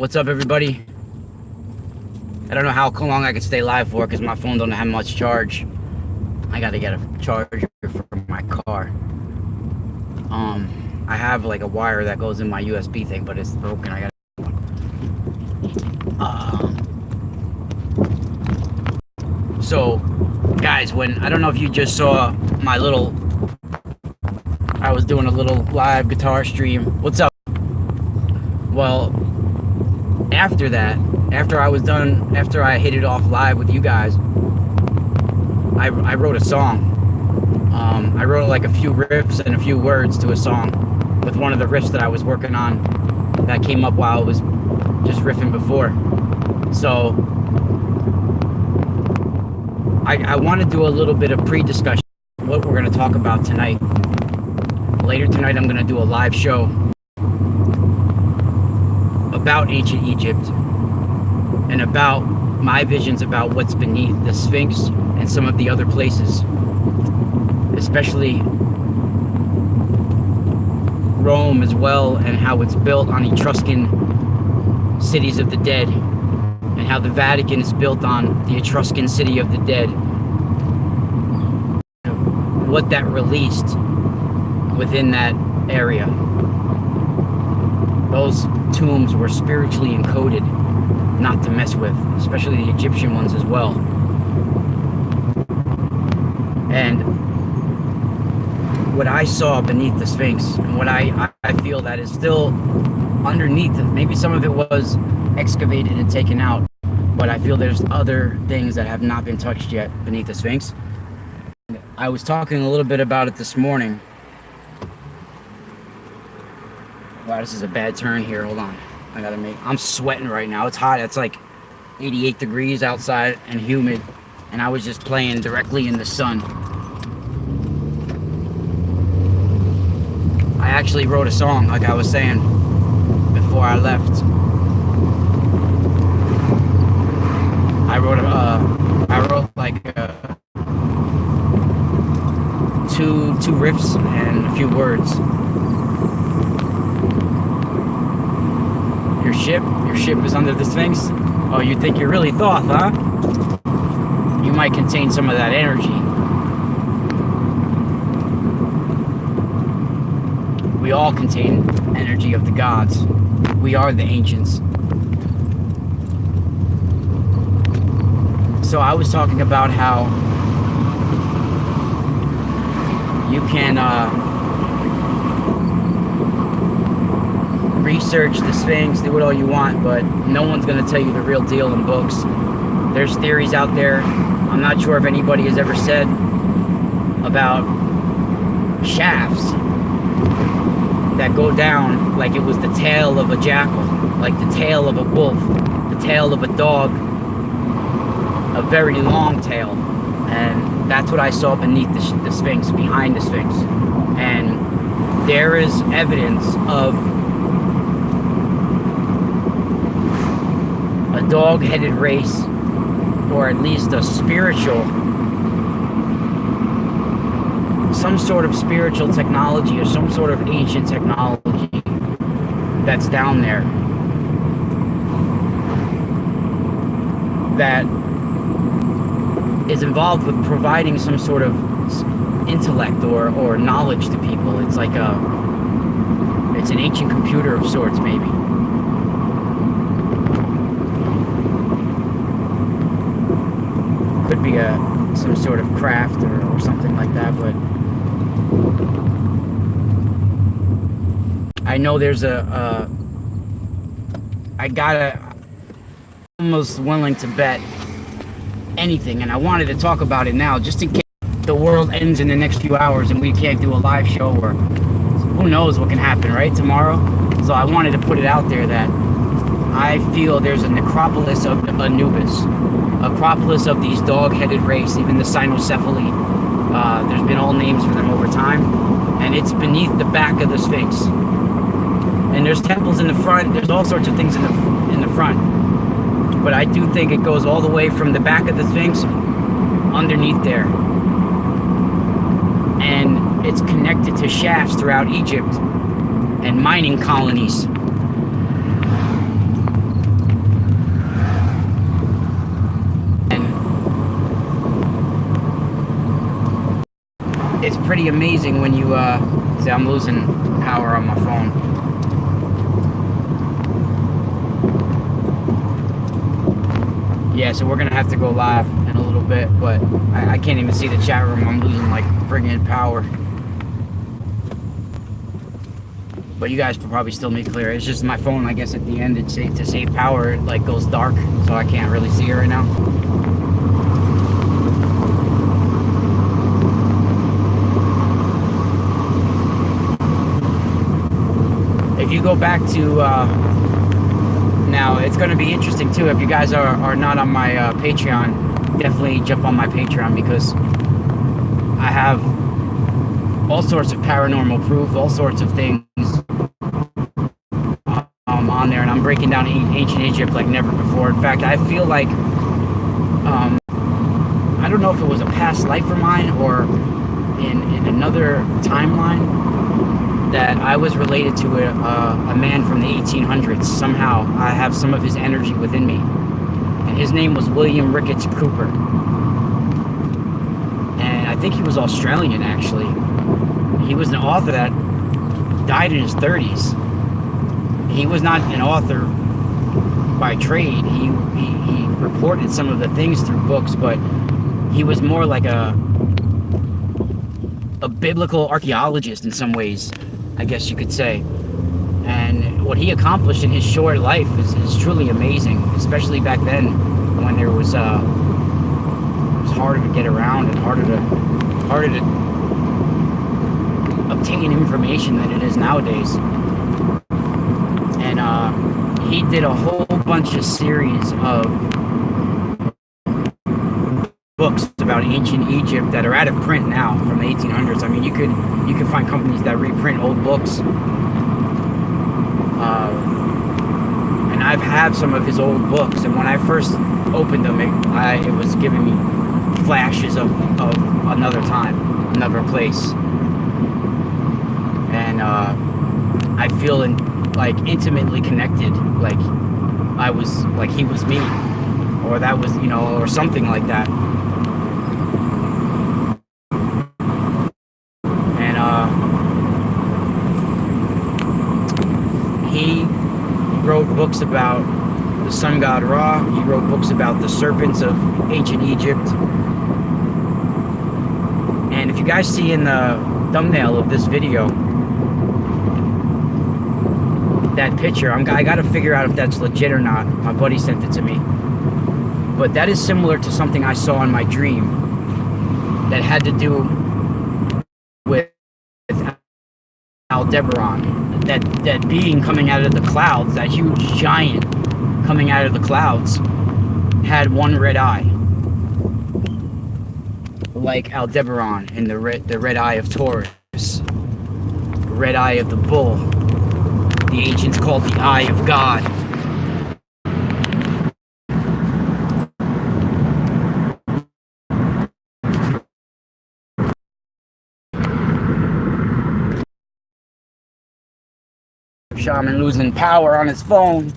What's up, everybody? I don't know how long I can stay live for because my phone don't have much charge. I gotta get a charger for my car. I have like a wire that goes in my USB thing, but it's broken. I got so guys, I don't know if you just saw my little, I was doing a little live guitar stream. What's up? Well, after that, after I was done, after I hit it off live with you guys, I wrote a song. I wrote like a few riffs and a few words to a song with one of the riffs that I was working on that came up while I was just riffing before. So I want to do a little bit of pre-discussion what we're going to talk about tonight. Later tonight I'm going to do a live show about ancient Egypt and about my visions about what's beneath the Sphinx and some of the other places, especially Rome as well, and how it's built on Etruscan cities of the dead, and how the Vatican is built on the Etruscan city of the dead. What that released within that area. Those tombs were spiritually encoded, not to mess with, especially the Egyptian ones as well. And what I saw beneath the Sphinx, and what I feel that is still underneath, maybe some of it was excavated and taken out, but I feel there's other things that have not been touched yet beneath the Sphinx. I was talking a little bit about it this morning. Wow, this is a bad turn here. Hold on. I'm sweating right now. It's hot. It's like 88 degrees outside and humid. And I was just playing directly in the sun. I actually wrote a song, like I was saying, before I left. I wrote like two riffs and a few words. Your ship is under the Sphinx? Oh, you think you're really Thoth, huh? You might contain some of that energy. We all contain energy of the gods. We are the ancients. So I was talking about how you can research the Sphinx, do it all you want, but no one's going to tell you the real deal in books. There's theories out there. I'm not sure if anybody has ever said about shafts that go down like it was the tail of a jackal, like the tail of a wolf, the tail of a dog, a very long tail. And that's what I saw beneath the Sphinx, behind the Sphinx. And there is evidence of a dog-headed race, or at least a spiritual, some sort of spiritual technology or some sort of ancient technology that's down there that is involved with providing some sort of intellect or knowledge to people. It's like it's an ancient computer of sorts, maybe. Could be some sort of craft or something like that, but I know there's almost willing to bet anything, and I wanted to talk about it now just in case the world ends in the next few hours and we can't do a live show, or who knows what can happen, right, tomorrow. So I wanted to put it out there that I feel there's a necropolis of Anubis, acropolis of these dog-headed race, even the cynocephaly. There's been all names for them over time, and it's beneath the back of the Sphinx. And there's temples in the front. There's all sorts of things in the front. But I do think it goes all the way from the back of the Sphinx underneath there, and it's connected to shafts throughout Egypt and mining colonies. pretty amazing when you see, I'm losing power on my phone. Yeah, so we're gonna have to go live in a little bit, but I can't even see the chat room. I'm losing like friggin' power. But you guys can probably still make clear. It's just my phone, I guess at the end, it's to save power, it like goes dark, so I can't really see it right now. If you go back to now, it's going to be interesting too. If you guys are not on my Patreon, definitely jump on my Patreon, because I have all sorts of paranormal proof, all sorts of things on there, and I'm breaking down ancient Egypt like never before. In fact, I feel like I don't know if it was a past life of mine or in another timeline that I was related to a man from the 1800s. Somehow I have some of his energy within me, and his name was William Ricketts Cooper, and I think he was Australian actually. He was an author that died in his 30s. He was not an author by trade. He reported some of the things through books, but he was more like a biblical archaeologist in some ways, I guess you could say. And what he accomplished in his short life is truly amazing, especially back then when there was it was harder to get around and harder to obtain information than it is nowadays. And he did a whole bunch of series of books about ancient Egypt that are out of print now from the 1800s. I mean, you could find companies that reprint old books, and I've had some of his old books. And when I first opened them, it was giving me flashes of another time, another place, and I feel like intimately connected, like I was, like he was me, or that was, you know, or something like that. And he wrote books about the sun god Ra. He wrote books about the serpents of ancient Egypt. And if you guys see in the thumbnail of this video, that picture, I gotta figure out if that's legit or not. My buddy sent it to me, but that is similar to something I saw in my dream that had to do with Aldebaran, that being coming out of the clouds, that huge giant coming out of the clouds, had one red eye, like Aldebaran in the red eye of Taurus, the red eye of the bull. The ancients called the Eye of God. Shaman losing power on his phone.